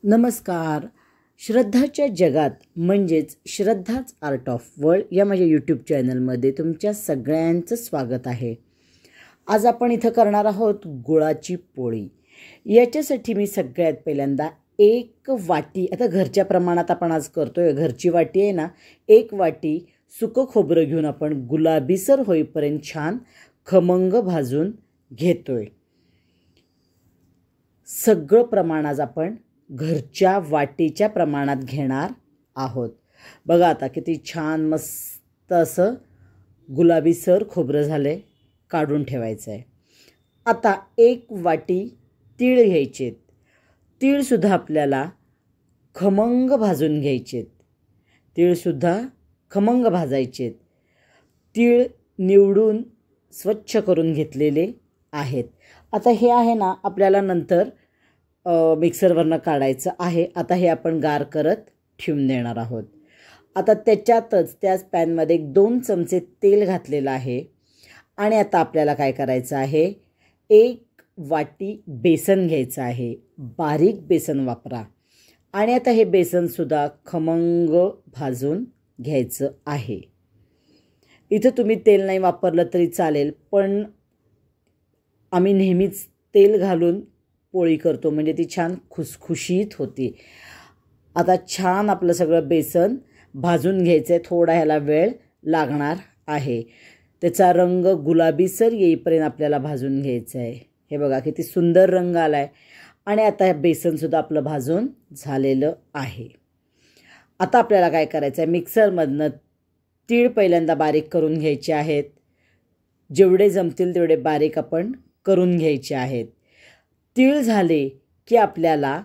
नमस्कार. श्रद्धाच्या जगात म्हणजेच श्रद्धाच आर्ट ऑफ वर्ल्ड या माझ्या यूट्यूब चॅनलमध्ये तुमच्या सगळ्यांचं स्वागत आहे. आज आपण इथं करणार आहोत गुळाची पोळी. याच्यासाठी मी सगळ्यात पहिल्यांदा एक वाटी, आता घरच्या प्रमाणात आपण आज करतोय, घरची वाटी आहे ना, एक वाटी सुकं खोबरं घेऊन आपण गुलाबीसर होईपर्यंत छान खमंग भाजून घेतोय. सगळं प्रमाण आज आपण घरच्या वाटीच्या प्रमाणात घेणार आहोत. बघा आता किती छान मस्त असं गुलाबीसर खोबरं झालंय, काढून ठेवायचं आहे. आता एक वाटी तीळ घ्यायचेत. तीळसुद्धा आपल्याला खमंग भाजून घ्यायचेत. तीळसुद्धा खमंग भाजायचेत. तीळ निवडून स्वच्छ करून घेतलेले आहेत. आता हे आहे ना, आपल्याला नंतर मिक्सरवरनं काढायचं आहे. आता हे आपण गार करत ठेवून देणार आहोत. आता त्याच पॅनमध्ये 2 चमचे तेल घातलेलं आहे. आणि आता आपल्याला काय करायचं आहे, एक वाटी बेसन घ्यायचं आहे. बारीक बेसन वापरा. आणि आता हे बेसनसुद्धा खमंग भाजून घ्यायचं आहे. इथं तुम्ही तेल नाही वापरलं तरी चालेल, पण आम्ही नेहमीच तेल घालून पोळी करतो, म्हणजे ती छान खुसखुशीत होती. आता छान आपलं सगळं बेसन भाजून घ्यायचं आहे. थोडा ह्याला वेळ लागणार आहे. त्याचा रंग गुलाबीसर येईपर्यंत आपल्याला भाजून घ्यायचं आहे. हे बघा किती सुंदर रंग आला आहे. आणि आता बेसनसुद्धा आपलं भाजून झालेलं आहे. आता आपल्याला काय करायचं आहे, मिक्सरमधनं तीळ पहिल्यांदा बारीक करून घ्यायचे आहेत. जेवढे जमतील तेवढे बारीक आपण करून घ्यायचे आहेत. तीळ झाले की आपल्याला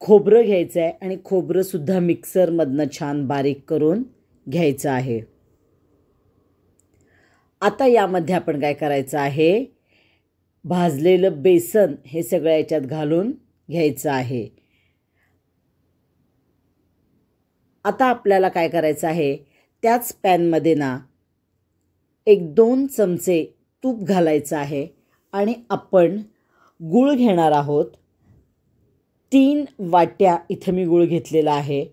खोबरं घ्यायचं आहे आणि खोबरंसुद्धा मिक्सरमधनं छान बारीक करून घ्यायचं आहे. आता यामध्ये आपण काय करायचं आहे, भाजलेलं बेसन हे सगळं याच्यात घालून घ्यायचं आहे. आता आपल्याला काय करायचं आहे, त्याच पॅनमध्ये ना 1-2 चमचे तूप घालायचं आहे. आणि आपण गूळ घेणार आहोत. 3 वाट्या इथं मी गूळ घेतलेला आहे.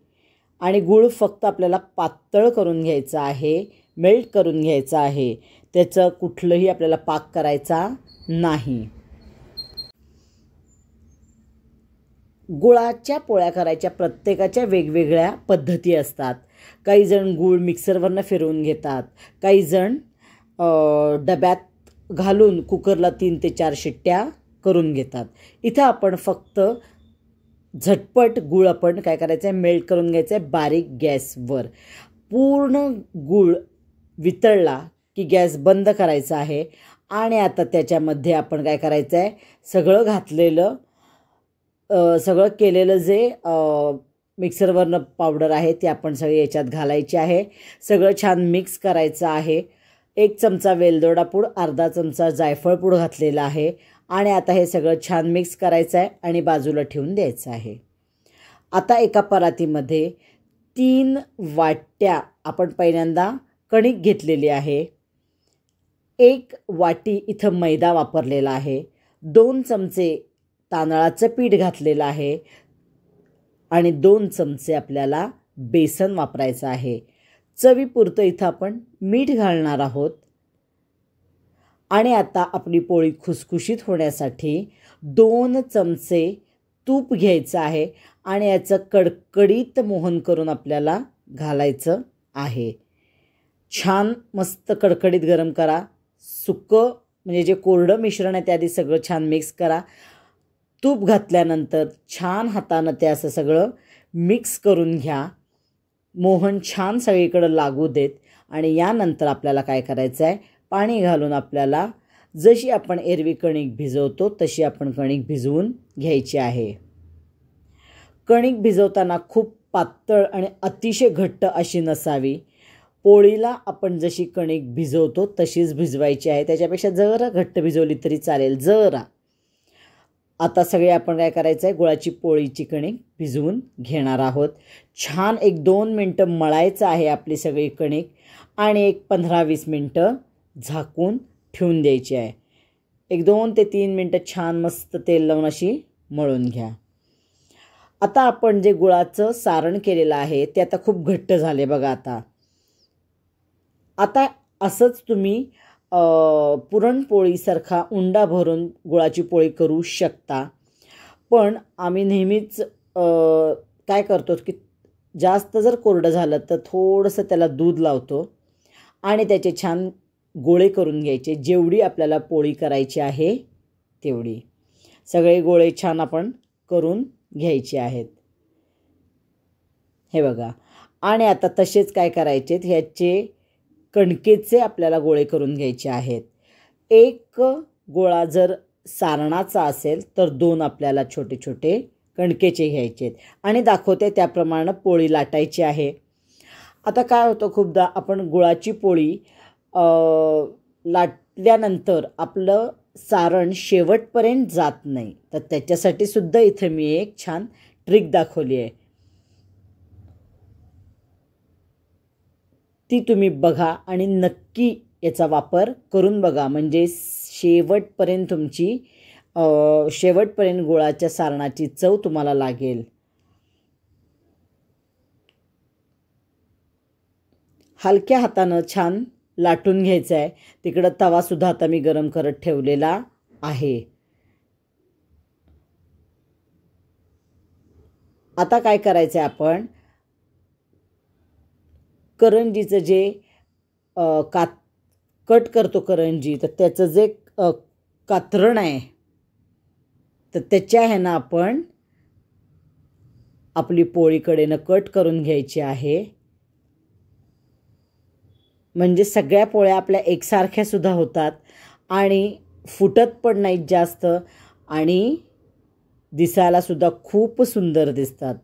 आणि गूळ फक्त आपल्याला पातळ करून घ्यायचं आहे, मेल्ट करून घ्यायचं आहे. त्याचं कुठलंही आपल्याला पाक करायचा नाही. गुळाच्या पोळ्या करायच्या प्रत्येकाच्या वेगवेगळ्या पद्धती असतात. काही जण गूळ मिक्सरवरनं फिरवून घेतात, काही जण डब्यात घालून कुकरला 3 ते 4 शिट्ट्या करून घेतात. इथं आपण फक्त झटपट गूळ आपण काय करायचं आहे, मेल्ट करून घ्यायचं आहे बारीक गॅसवर. पूर्ण गूळ वितळला की गॅस बंद करायचा आहे. आणि आता त्याच्यामध्ये आपण काय करायचं आहे, सगळं घातलेलं सगळं केलेलं जे मिक्सरवरनं पावडर आहे ते आपण सगळे याच्यात घालायचे आहे. सगळं छान मिक्स करायचं आहे. 1 चमचा वेलदोडा पूड, अर्धा चमचा जायफळ पूड घातलेला आहे. आणि आता हे सगळं छान मिक्स करायचं आहे आणि बाजूला ठेवून द्यायचं आहे. आता एका परातीमध्ये 3 वाट्या आपण पहिल्यांदा कणिक घेतलेली आहे. 1 वाटी इथं मैदा वापरलेला आहे. 2 चमचे तांदळाचं पीठ घातलेलं आहे. आणि 2 चमचे आपल्याला बेसन वापरायचं आहे. चवीपुरतं इथं आपण मीठ घालणार आहोत. आणि आता आपली पोळी खुसखुशीत होण्यासाठी 2 चमचे तूप घ्यायचं आहे. आणि याचं कडकडीत मोहन करून आपल्याला घालायचं आहे. छान मस्त कडकडीत गरम करा. सुकं म्हणजे जे कोरडं मिश्रण आहे त्याआधी सगळं छान मिक्स करा. तूप घातल्यानंतर छान हातानं ते असं सगळं मिक्स करून घ्या. मोहन छान सगळीकडं लागू देत. आणि यानंतर आपल्याला काय करायचं आहे, पाणी घालून आपल्याला जशी आपण एरवी कणिक भिजवतो तशी आपण कणिक भिजवून घ्यायची आहे. कणिक भिजवताना खूप पातळ आणि अतिशय घट्ट अशी नसावी. पोळीला आपण जशी कणिक भिजवतो तशीच भिजवायची आहे. त्याच्यापेक्षा जरा घट्ट भिजवली तरी चालेल, जरा. आता सगळे आपण काय करायचं आहे, गुळाची पोळीची कणिक भिजवून घेणार आहोत. छान 1-2 मिनटं मळायचं आहे आपली सगळी कणिक. आणि 15-20 मिनटं झाकून ठेवून द्यायची आहे. 1-2 ते 3 मिनटं छान मस्त तेल लावून अशी मळून घ्या. आता आपण जे गुळाचं सारण केलेलं आहे ते आता खूप घट्ट झाले बघा. आता असंच तुम्ही पुरणपोळीसारखा उंडा भरून गुळाची पोळी करू शकता. पण आम्ही नेहमीच काय करतो की जास्त जर कोरडं झालं तर थोडंसं त्याला दूध लावतो आणि त्याचे छान गोळे करून घ्यायचे. जेवढी आपल्याला पोळी करायची आहे तेवढी सगळे गोळे छान आपण करून घ्यायचे आहेत. हे बघा. आणि आता तसेच काय करायचे, ह्याचे कणकेचे आपल्याला गोळे करून घ्यायचे आहेत. एक गोळा जर सारणाचा असेल तर 2 आपल्याला छोटे छोटे कणकेचे घ्यायचे आहेत आणि दाखवते त्याप्रमाणे पोळी लाटायची आहे. आता काय होतं, खूपदा आपण गुळाची पोळी लाटल्यानंतर आपलं सारण शेवटपर्यंत जात नाही. तर त्याच्यासाठी सुद्धा इथे मी एक छान ट्रिक दाखवली आहे, ती तुम्ही बघा आणि नक्की याचा वापर करून बघा. म्हणजे शेवटपर्यंत शेवटपर्यंत गुळाच्या सारणाची चव तुम्हाला लागेल. हलक्या हातानं छान लाटून घ्यायचं आहे. तिकडं तवासुद्धा आता मी गरम करत ठेवलेला आहे. आता काय करायचं आहे, आपण करंजीचं जे कट करतो करंजी, तर त्याचं जे कात्रण आहे तर त्याच्या ह्यानं आपण आपली पोळी कडेनं कट करून घ्यायची आहे. म्हणजे सगळ्या पोळ्या आपल्या एकसारख्या सुद्धा होतात आणि फुटत पण नाहीत जास्त आणि दिसायला सुद्धा खूप सुंदर दिसतात.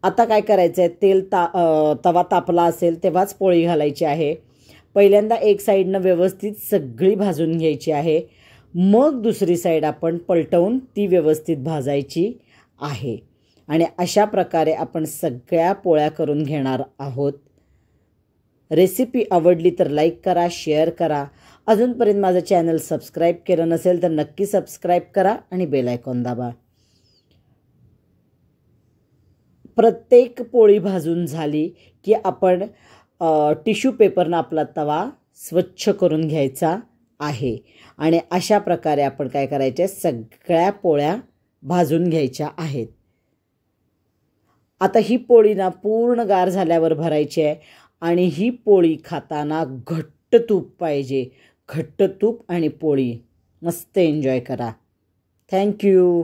आता काय करायचं आहे, तवा तापला असेल तेव्हाच पोळी घालायची आहे. पहिल्यांदा एक साईडनं व्यवस्थित सगळी भाजून घ्यायची आहे. मग दुसरी साईड आपण पलटवून ती व्यवस्थित भाजायची आहे. आणि अशा प्रकारे आपण सगळ्या पोळ्या करून घेणार आहोत. रेसिपी आवडली तर लाईक करा, शेअर करा. अजूनपर्यंत माझं चॅनल सबस्क्राईब केलं नसेल तर नक्की सबस्क्राईब करा आणि बेल आयकॉन दाबा. प्रत्येक पोळी भाजून झाली की आपण टिश्यू पेपरनं आपला तवा स्वच्छ करून घ्यायचा आहे. आणि अशा प्रकारे आपण काय करायचे, सगळ्या पोळ्या भाजून घ्यायच्या आहेत. आता ही पोळी ना पूर्ण गार झाल्यावर भरायची आहे आणि ही पोळी खाताना घट्ट तूप पाहिजे. घट्ट तूप आणि पोळी मस्त एन्जॉय करा. थँक्यू.